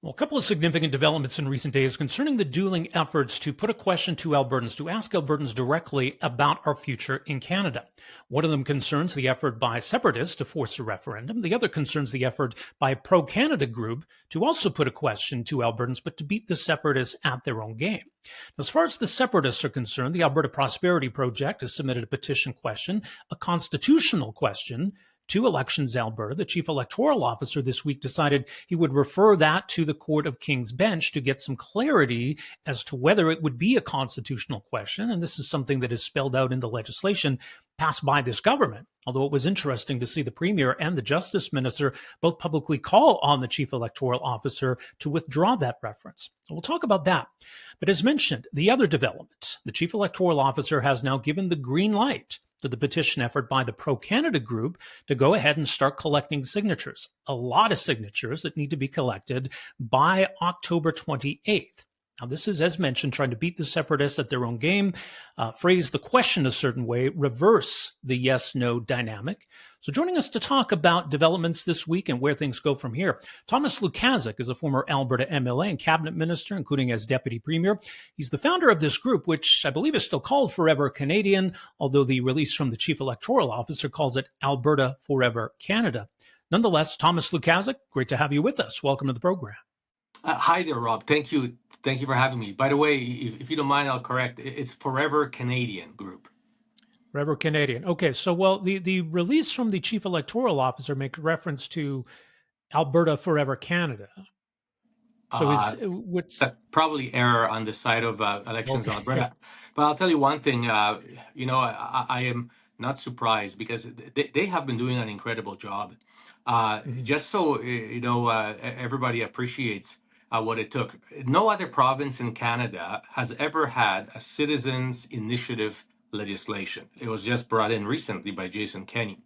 Well, a couple of significant developments in recent days concerning the Dueling efforts to put a question to Albertans, to ask Albertans directly about our future in Canada. One of them concerns the effort by separatists to force a referendum. The other concerns the effort by a pro-Canada group to also put a question to Albertans, but to beat the separatists at their own game. As far as the separatists are concerned, the Alberta Prosperity Project has submitted a petition question, a constitutional question, to Elections Alberta. The chief electoral officer this week decided he would refer that to the Court of King's Bench to get some clarity as to whether it would be a constitutional question. And this is something that is spelled out in the legislation passed by this government. Although it was interesting to see the Premier and the Justice Minister both publicly call on the chief electoral officer to withdraw that reference. So we'll talk about that. But as mentioned, the other development, the chief electoral officer has now given the green light to the petition effort by the pro-Canada group to go ahead and start collecting signatures. A lot of signatures that need to be collected by October 28th. Now, this is, as mentioned, trying to beat the separatists at their own game, phrase the question a certain way, reverse the yes-no dynamic. So joining us to talk about developments this week and where things go from here, Thomas Lukaszuk is a former Alberta MLA and cabinet minister, including as deputy premier. He's the founder of this group, which I believe is still called Forever Canadian, although the release from the chief electoral officer calls it Alberta Forever Canada. Nonetheless, Thomas Lukaszuk, great to have you with us. Welcome to the program. Hi there, Rob. Thank you for having me. By the way, if you don't mind, I'll correct. It's Forever Canadian Group. Forever Canadian. Okay, so well, the release from the chief electoral officer makes reference to Alberta Forever Canada. So what's probably error on the side of Elections Alberta. But I'll tell you one thing. I am not surprised because they have been doing an incredible job. Just so everybody appreciates what it took. No other province in Canada has ever had a citizens' initiative legislation. It was just brought in recently by Jason Kenney.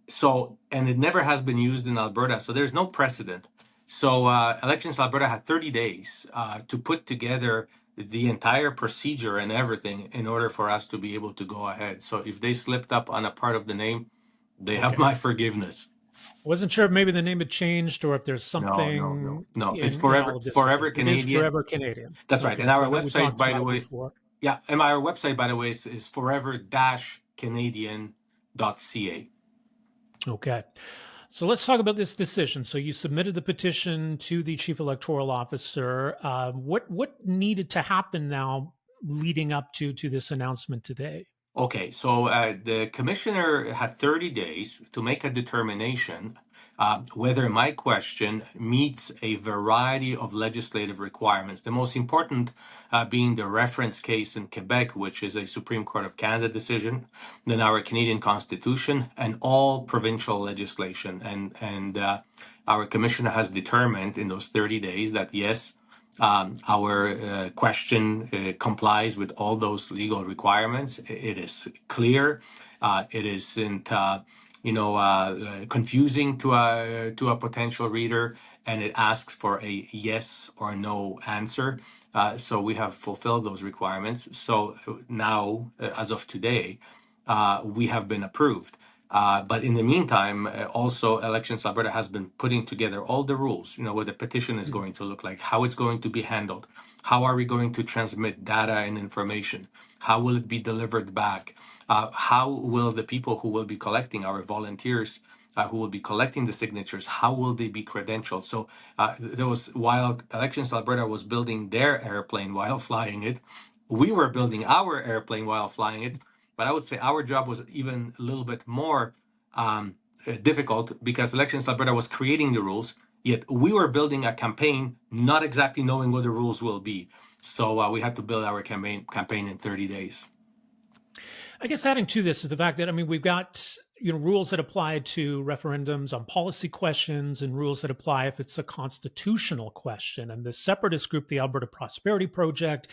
So, and it never has been used in Alberta. So there's no precedent. So Elections Alberta had 30 days to put together the entire procedure and everything in order for us to be able to go ahead. So if they slipped up on a part of the name, they have my forgiveness. I wasn't sure if maybe the name had changed or if there's something. No. It's Forever Canadian. It's Forever Canadian. That's right. And our website, by the way, and our website, by the way, is forever-canadian.ca. Okay. So let's talk about this decision. So you submitted the petition to the chief electoral officer. What needed to happen now leading up to this announcement today? Okay, so the commissioner had 30 days to make a determination whether my question meets a variety of legislative requirements. The most important being the reference case in Quebec, which is a Supreme Court of Canada decision, then our Canadian Constitution, and all provincial legislation. And our commissioner has determined in those 30 days that yes, our question complies with all those legal requirements. It is clear. It isn't, confusing to a potential reader, and it asks for a yes or no answer. So we have fulfilled those requirements. So now, as of today, we have been approved. But in the meantime, also Elections Alberta has been putting together all the rules, what the petition is going to look like, how it's going to be handled, how are we going to transmit data and information, how will it be delivered back, how will the people who will be collecting, our volunteers who will be collecting the signatures, how will they be credentialed? So while Elections Alberta was building their airplane while flying it, we were building our airplane while flying it. But I would say our job was even a little bit more difficult because Elections Alberta was creating the rules, yet we were building a campaign not exactly knowing what the rules will be. So we had to build our campaign in 30 days. I guess adding to this is the fact that, we've got rules that apply to referendums on policy questions and rules that apply if it's a constitutional question. And the separatist group, the Alberta Prosperity Project,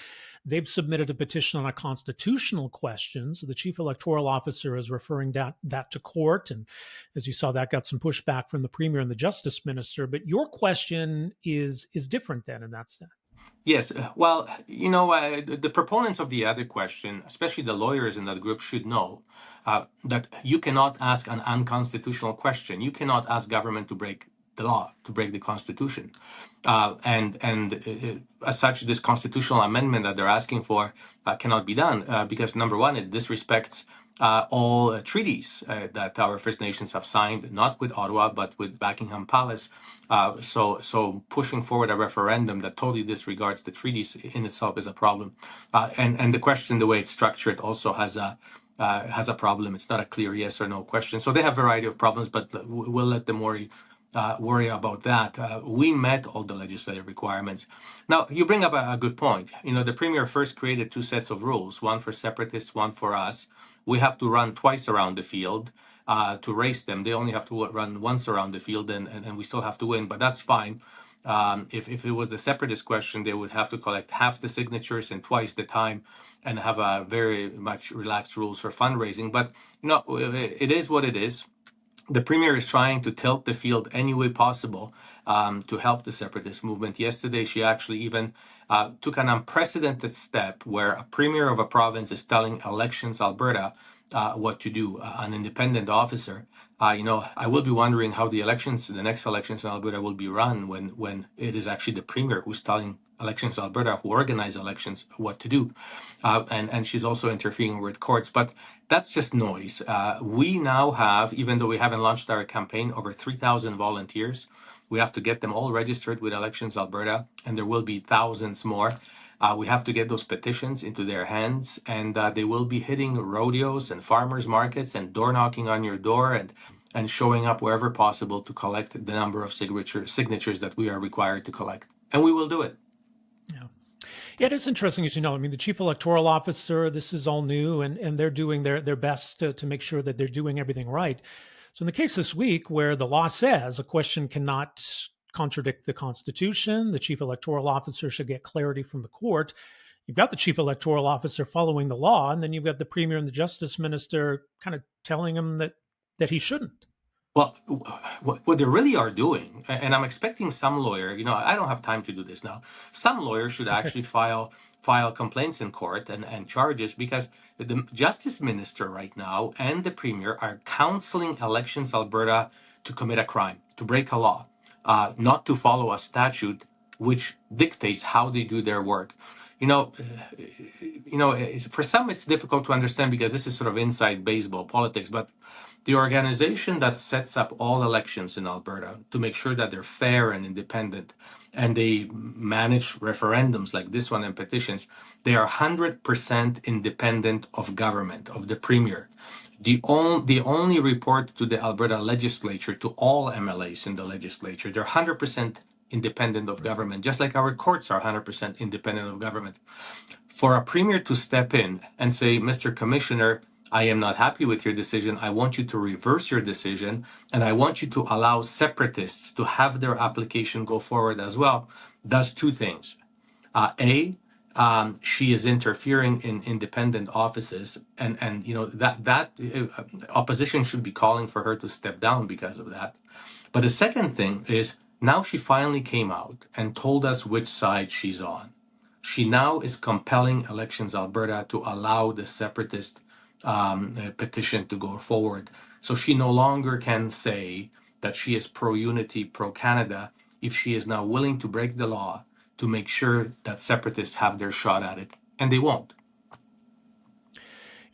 they've submitted a petition on a constitutional question. So the chief electoral officer is referring that to court. And as you saw, that got some pushback from the Premier and the Justice Minister. But your question is different then in that sense. Yes. Well, the proponents of the other question, especially the lawyers in that group, should know that you cannot ask an unconstitutional question. You cannot ask government to break the law, to break the Constitution. As such, this constitutional amendment that they're asking for cannot be done because, number one, it disrespects all treaties that our First Nations have signed, not with Ottawa, but with Buckingham Palace. So pushing forward a referendum that totally disregards the treaties in itself is a problem. And the question, the way it's structured, also has a problem. It's not a clear yes or no question. So they have a variety of problems, but we'll let them worry about that. We met all the legislative requirements. Now, you bring up a good point. The Premier first created two sets of rules, one for separatists, one for us. We have to run twice around the field to race them. They only have to run once around the field, and we still have to win, but that's fine. If it was the separatist question, they would have to collect half the signatures in twice the time and have a very much relaxed rules for fundraising. But it is what it is. The Premier is trying to tilt the field any way possible to help the separatist movement. Yesterday, she actually even took an unprecedented step where a Premier of a province is telling Elections Alberta what to do, an independent officer. I will be wondering how the next elections in Alberta will be run when it is actually the Premier who's telling Elections Alberta, who organize elections, what to do. And she's also interfering with courts. But that's just noise. We now have, even though we haven't launched our campaign, over 3,000 volunteers. We have to get them all registered with Elections Alberta, and there will be thousands more. We have to get those petitions into their hands, and they will be hitting rodeos and farmers markets and door knocking on your door and showing up wherever possible to collect the number of signatures that we are required to collect. And we will do it. Yeah, it is interesting, as you know. I mean, the chief electoral officer, this is all new, and they're doing their best to make sure that they're doing everything right. So in the case this week where the law says a question cannot contradict the Constitution, the chief electoral officer should get clarity from the court. You've got the chief electoral officer following the law, and then you've got the Premier and the Justice Minister kind of telling him that he shouldn't. Well, what they really are doing, and I'm expecting some lawyer, I don't have time to do this now. Some lawyers should actually file complaints in court and charges, because the Justice Minister right now and the Premier are counseling Elections Alberta to commit a crime, to break a law, not to follow a statute which dictates how they do their work. For some it's difficult to understand because this is sort of inside baseball politics, but the organization that sets up all elections in Alberta to make sure that they're fair and independent, and they manage referendums like this one and petitions, they are 100% independent of government, of the Premier. The only report to the Alberta legislature, to all MLAs in the legislature, they're 100% independent of government, just like our courts are 100% independent of government. For a Premier to step in and say, Mr. Commissioner, I am not happy with your decision. I want you to reverse your decision, and I want you to allow separatists to have their application go forward as well, does two things. She is interfering in independent offices, and that opposition should be calling for her to step down because of that. But the second thing is, now she finally came out and told us which side she's on. She now is compelling Elections Alberta to allow the separatist petition to go forward. So she no longer can say that she is pro-unity, pro-Canada, if she is now willing to break the law to make sure that separatists have their shot at it, and they won't.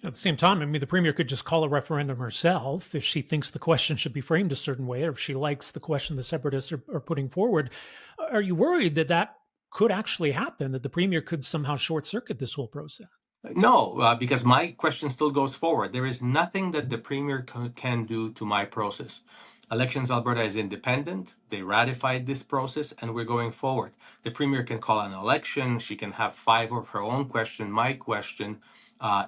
At the same time, I mean, the Premier could just call a referendum herself if she thinks the question should be framed a certain way, or if she likes the question the separatists are putting forward. Are you worried that could actually happen, that the Premier could somehow short-circuit this whole process? No, because my question still goes forward. There is nothing that the Premier can do to my process. Elections Alberta is independent. They ratified this process, and we're going forward. The Premier can call an election. She can have 5 of her own question. My question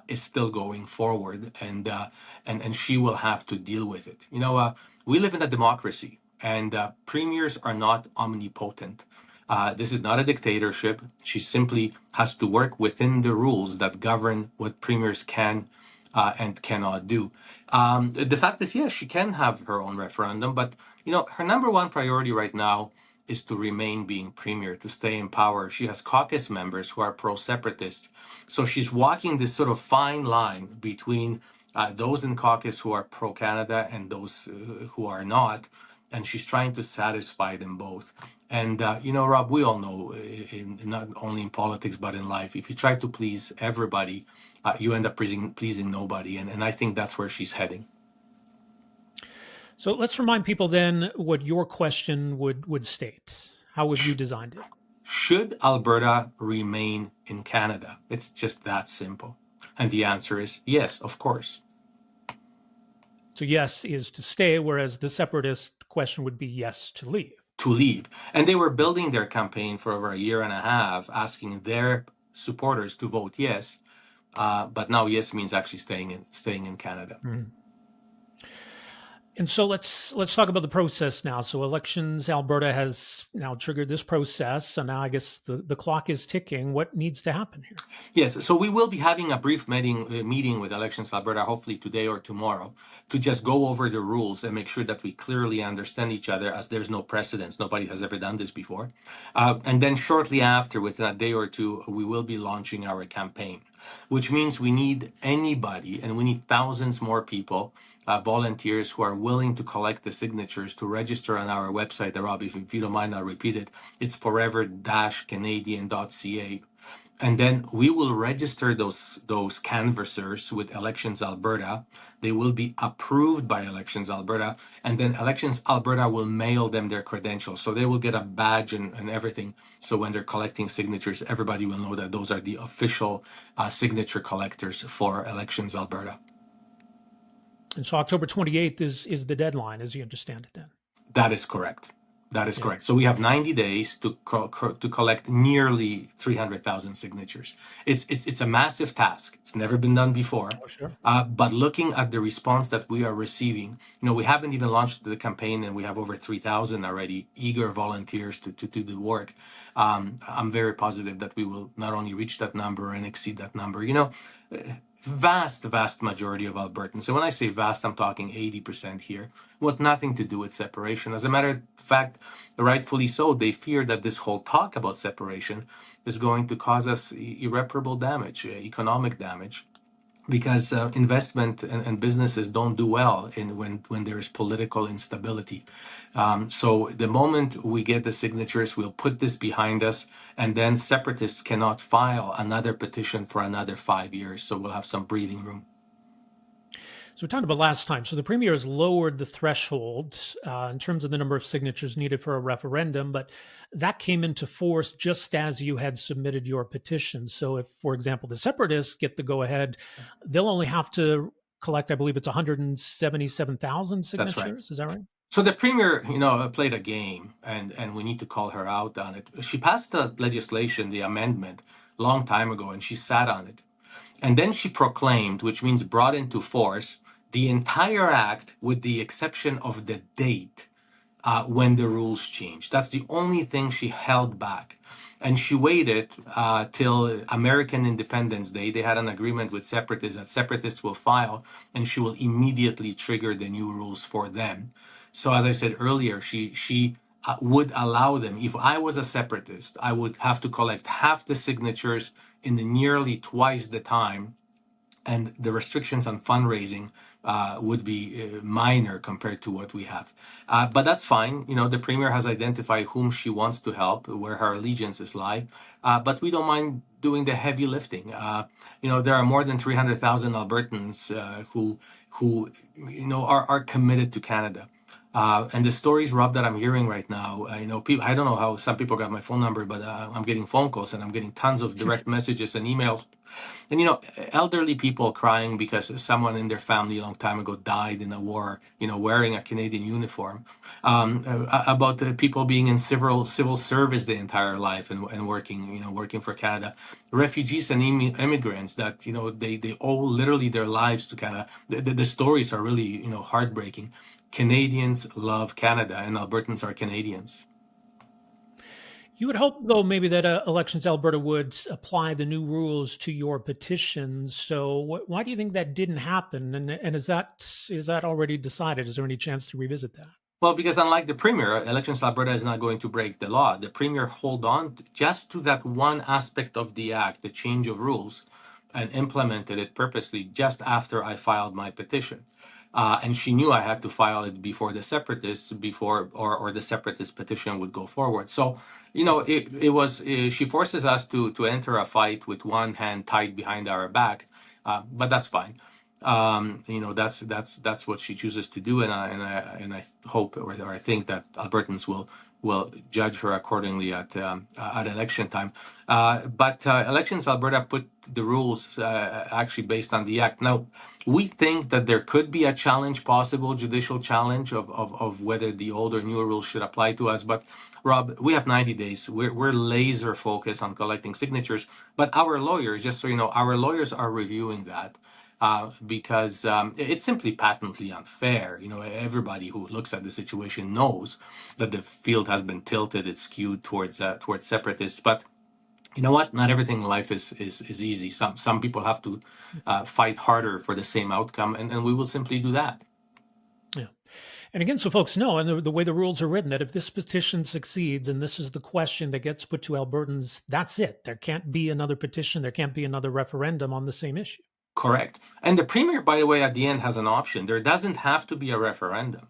is still going forward, and she will have to deal with it. We live in a democracy, and premiers are not omnipotent. This is not a dictatorship. She simply has to work within the rules that govern what premiers can and cannot do. The fact is, yes, she can have her own referendum, but her number one priority right now is to remain being premier, to stay in power. She has caucus members who are pro-separatists. So she's walking this sort of fine line between those in caucus who are pro-Canada and those who are not. and she's trying to satisfy them both. And Rob, we all know, not only in politics but in life, if you try to please everybody, you end up pleasing nobody. And I think that's where she's heading. So let's remind people then what your question would state. How have you designed it? Should Alberta remain in Canada? It's just that simple. And the answer is yes, of course. So yes is to stay, whereas the separatist question would be yes to leave. To leave. And they were building their campaign for over a year and a half, asking their supporters to vote yes. But now yes means actually staying in Canada. Mm-hmm. And so let's talk about the process now. So Elections Alberta has now triggered this process. So now I guess the clock is ticking. What needs to happen here? Yes, so we will be having a brief meeting with Elections Alberta, hopefully today or tomorrow, to just go over the rules and make sure that we clearly understand each other, as there's no precedence. Nobody has ever done this before. And then shortly after, within a day or two, we will be launching our campaign, which means we need anybody, and we need thousands more people, volunteers who are willing to collect the signatures to register on our website. Rob, if you don't mind, I'll repeat it. It's forever-canadian.ca. And then we will register those canvassers with Elections Alberta. They will be approved by Elections Alberta, and then Elections Alberta will mail them their credentials. So they will get a badge and everything. So when they're collecting signatures, everybody will know that those are the official signature collectors for Elections Alberta. And so October 28th is the deadline, as you understand it then? That is correct. That is correct. So we have 90 days to collect nearly 300,000 signatures. It's a massive task. It's never been done before. Oh, sure. But looking at the response that we are receiving, we haven't even launched the campaign, and we have over 3,000 already eager volunteers to do the work. I'm very positive that we will not only reach that number and exceed that number. Vast majority of Albertans, and when I say vast, I'm talking 80% here, want nothing to do with separation. As a matter of fact, rightfully so, they fear that this whole talk about separation is going to cause us irreparable damage, economic damage, because investment and businesses don't do well when there is political instability. So the moment we get the signatures, we'll put this behind us, and then separatists cannot file another petition for another 5 years. So we'll have some breathing room. So we talked about last time. So the Premier has lowered the threshold in terms of the number of signatures needed for a referendum, but that came into force just as you had submitted your petition. So if, for example, the separatists get the go-ahead, they'll only have to collect, I believe it's 177,000 signatures. That's right. Is that right? So the Premier, played a game, and we need to call her out on it. She passed the legislation, the amendment, long time ago, and she sat on it. And then she proclaimed, which means brought into force, the entire act with the exception of the date when the rules changed. That's the only thing she held back. And she waited till American Independence Day. They had an agreement with separatists that separatists will file, and she will immediately trigger the new rules for them. So as I said earlier, she would allow them. If I was a separatist, I would have to collect half the signatures in nearly twice the time, and the restrictions on fundraising would be minor compared to what we have. But that's fine. The Premier has identified whom she wants to help, where her allegiances lie. But we don't mind doing the heavy lifting. There are more than 300,000 Albertans who are committed to Canada. And the stories, Rob, that I'm hearing right now, people, I don't know how some people got my phone number, but I'm getting phone calls, and I'm getting tons of direct messages and emails. And, elderly people crying because someone in their family a long time ago died in a war, wearing a Canadian uniform. About people being in civil service the entire life and working for Canada. Refugees and immigrants that, they owe literally their lives to Canada. The stories are really, heartbreaking. Canadians love Canada, and Albertans are Canadians. You would hope, though, maybe that Elections Alberta would apply the new rules to your petition. So why do you think that didn't happen? And is that already decided? Is there any chance to revisit that? Well, because unlike the Premier, Elections Alberta is not going to break the law. The Premier hold on just to that one aspect of the act, the change of rules, and implemented it purposely just after I filed my petition. And she knew I had to file it before the separatists, or the separatist petition would go forward. So, it was she forces us to enter a fight with one hand tied behind our back, but that's fine. That's what she chooses to do, and I hope, or I think, that Albertans will judge her accordingly at election time. But Elections Alberta put the rules actually based on the act. Now, we think that there could be a possible judicial challenge of whether the old or newer rules should apply to us. But Rob, we have 90 days. We're laser focused on collecting signatures. But our lawyers, just so you know, our lawyers are reviewing that. Because it's simply patently unfair. Everybody who looks at the situation knows that the field has been tilted; it's skewed towards separatists. But you know what? Not everything in life is easy. Some people have to fight harder for the same outcome, and we will simply do that. Yeah. And again, so folks know, and the way the rules are written, that if this petition succeeds and this is the question that gets put to Albertans, that's it. There can't be another petition. There can't be another referendum on the same issue. Correct. And the Premier, by the way, at the end has an option. There doesn't have to be a referendum.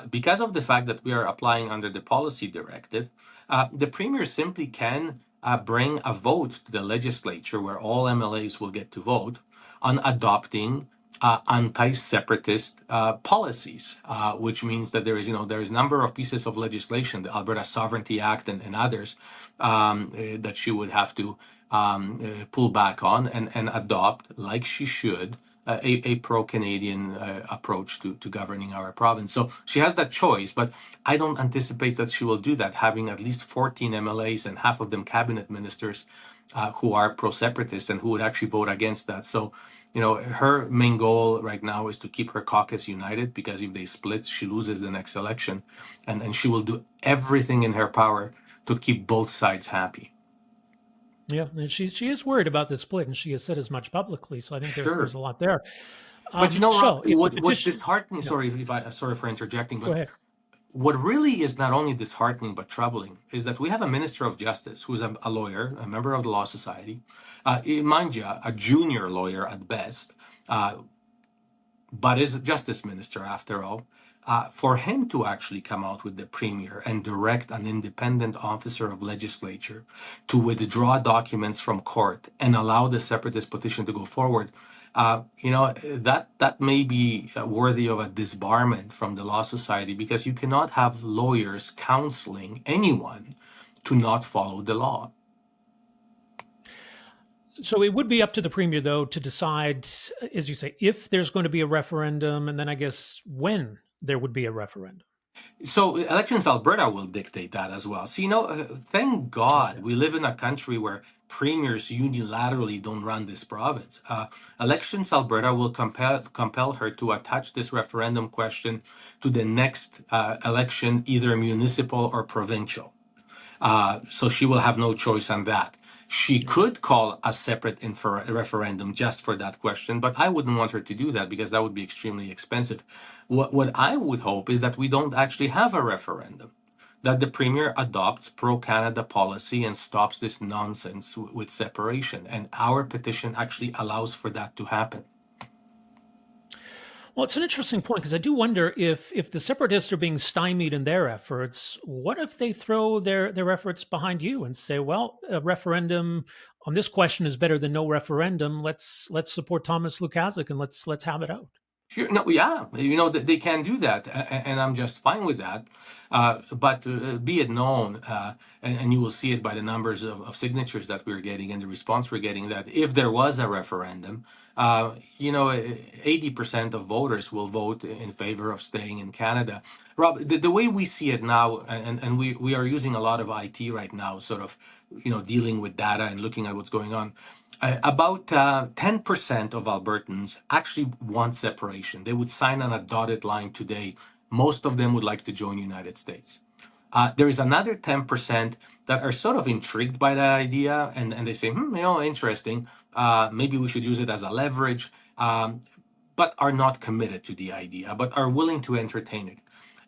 Because of the fact that we are applying under the policy directive, the Premier simply can bring a vote to the legislature where all MLAs will get to vote on adopting anti-separatist policies, which means that there is a number of pieces of legislation, the Alberta Sovereignty Act and others, that she would have to pull back on and adopt, like she should, a pro-Canadian approach to governing our province. So she has that choice, but I don't anticipate that she will do that, having at least 14 MLAs and half of them cabinet ministers who are pro-separatist and who would actually vote against that. So, her main goal right now is to keep her caucus united, because if they split, she loses the next election, and she will do everything in her power to keep both sides happy. Yeah, and she is worried about the split, and she has said as much publicly. So I think there's a lot there. But Rob, what's disheartening? Sorry for interjecting, Go but ahead. what really is not only disheartening but troubling is that we have a Minister of Justice who's a lawyer, a member of the Law Society, mind you, a junior lawyer at best, but is a justice minister after all. For him to actually come out with the Premier and direct an independent officer of legislature to withdraw documents from court and allow the separatist petition to go forward, that may be worthy of a disbarment from the Law Society, because you cannot have lawyers counseling anyone to not follow the law. So it would be up to the Premier, though, to decide, as you say, if there's going to be a referendum, and then I guess when there would be a referendum. So Elections Alberta will dictate that as well. So, thank God we live in a country where premiers unilaterally don't run this province. Elections Alberta will compel her to attach this referendum question to the next election, either municipal or provincial. So she will have no choice on that. She could call a separate referendum just for that question, but I wouldn't want her to do that, because that would be extremely expensive. What I would hope is that we don't actually have a referendum, that the Premier adopts pro-Canada policy and stops this nonsense with separation, and our petition actually allows for that to happen. Well, it's an interesting point, because I do wonder if the separatists are being stymied in their efforts, what if they throw their efforts behind you and say, well, a referendum on this question is better than no referendum. Let's support Thomas Lukaszuk and let's have it out. Sure. No, yeah, they can do that, and I'm just fine with that. But be it known, and you will see it by the numbers of signatures that we're getting and the response we're getting, that if there was a referendum, 80% of voters will vote in favor of staying in Canada. Rob, the way we see it now, and we are using a lot of IT right now, sort of, dealing with data and looking at what's going on. About 10% of Albertans actually want separation. They would sign on a dotted line today. Most of them would like to join the United States. There is another 10% that are sort of intrigued by that idea, and they say, interesting. Maybe we should use it as a leverage, but are not committed to the idea, but are willing to entertain it.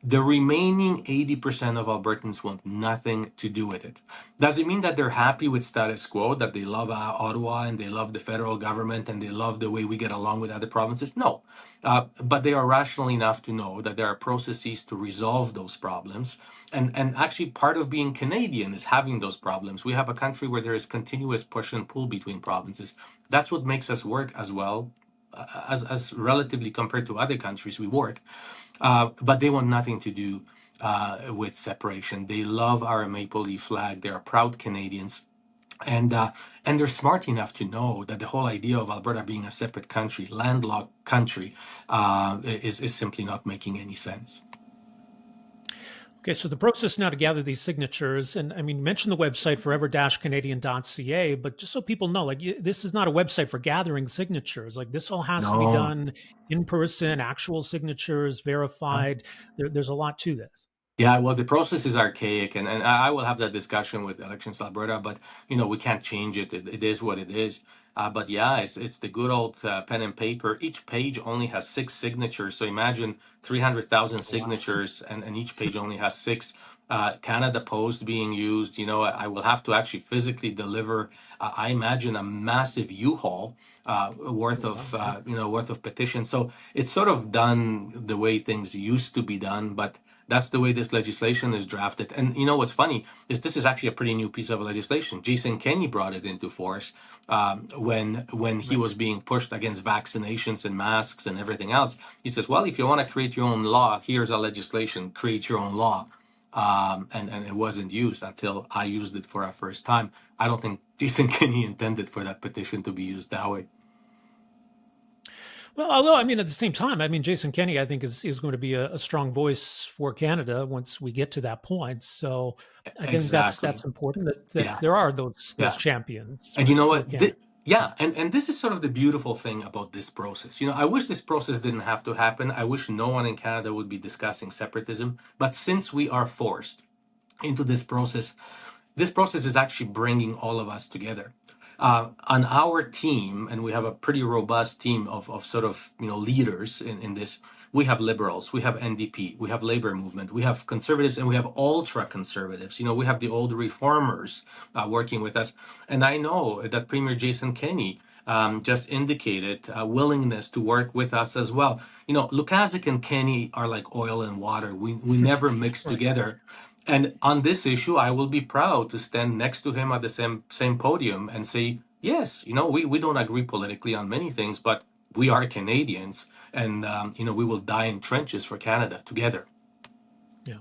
The remaining 80% of Albertans want nothing to do with it. Does it mean that they're happy with status quo, that they love Ottawa and they love the federal government and they love the way we get along with other provinces? No. But they are rational enough to know that there are processes to resolve those problems. And actually, part of being Canadian is having those problems. We have a country where there is continuous push and pull between provinces. That's what makes us work as well as relatively compared to other countries we work. But they want nothing to do with separation. They love our maple leaf flag. They're proud Canadians. And they're smart enough to know that the whole idea of Alberta being a separate country, landlocked country, is simply not making any sense. Okay, so the process now to gather these signatures, and I mean, you mentioned the website forever-canadian.ca, but just so people know, like this is not a website for gathering signatures. Like this all has to be done in person, actual signatures, verified. There's a lot to this. Yeah, well, the process is archaic, and I will have that discussion with Elections Alberta, but we can't change it. It is what it is. But yeah, it's the good old pen and paper. Each page only has 6 signatures. So imagine 300,000 signatures, and each page only has 6. Canada Post being used. I will have to actually physically deliver. I imagine a massive U-Haul worth of petitions. So it's sort of done the way things used to be done, but that's the way this legislation is drafted. And what's funny is this is actually a pretty new piece of legislation. Jason Kenney brought it into force when he was being pushed against vaccinations and masks and everything else. He says, well, if you want to create your own law, here's a legislation, create your own law. And it wasn't used until I used it for a first time. I don't think Jason Kenney intended for that petition to be used that way. Well, although, I mean, at the same time, I mean, Jason Kenney, I think, is going to be a strong voice for Canada once we get to that point. So I think that's important that there are those champions. And you know what? And this is sort of the beautiful thing about this process. I wish this process didn't have to happen. I wish no one in Canada would be discussing separatism. But since we are forced into this process is actually bringing all of us together. On our team, and we have a pretty robust team of sort of leaders in this. We have Liberals, we have NDP, we have Labour Movement, we have Conservatives, and we have ultra Conservatives. We have the old Reformers working with us. And I know that Premier Jason Kenney just indicated a willingness to work with us as well. Lukaszuk and Kenney are like oil and water. We never mix together. And on this issue, I will be proud to stand next to him at the same podium and say, yes, we don't agree politically on many things, but we are Canadians, and we will die in trenches for Canada together. Yeah.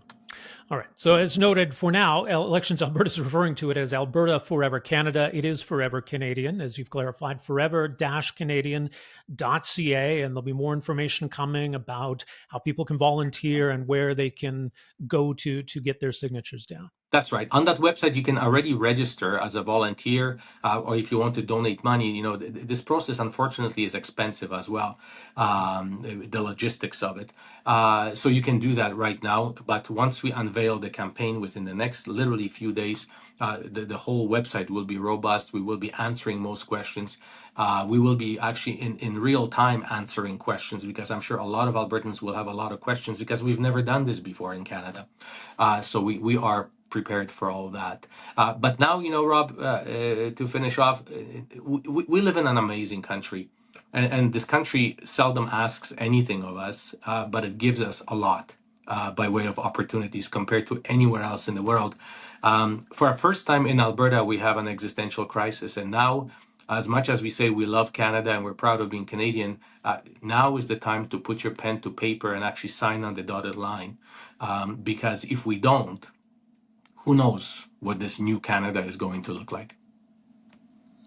All right. So as noted, for now, Elections Alberta is referring to it as Alberta Forever Canada. It is Forever Canadian, as you've clarified, forever-canadian.ca. And there'll be more information coming about how people can volunteer and where they can go to get their signatures down. That's right. On that website, you can already register as a volunteer, or if you want to donate money. This process, unfortunately, is expensive as well, the logistics of it. So you can do that right now. But once we unveil the campaign within the next literally few days, the whole website will be robust. We will be answering most questions. We will be actually in real time answering questions, because I'm sure a lot of Albertans will have a lot of questions because we've never done this before in Canada. So we are prepared for all that. But now, Rob, to finish off, we live in an amazing country. And this country seldom asks anything of us, but it gives us a lot by way of opportunities compared to anywhere else in the world. For our first time in Alberta, we have an existential crisis. And now, as much as we say we love Canada and we're proud of being Canadian, now is the time to put your pen to paper and actually sign on the dotted line. Because if we don't, who knows what this new Canada is going to look like.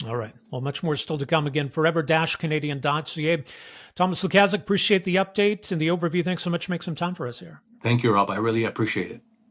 All right. Well, much more still to come. Again, forever-canadian.ca. Thomas Lukaszuk, appreciate the update and the overview. Thanks so much for making some time for us here. Thank you, Rob. I really appreciate it.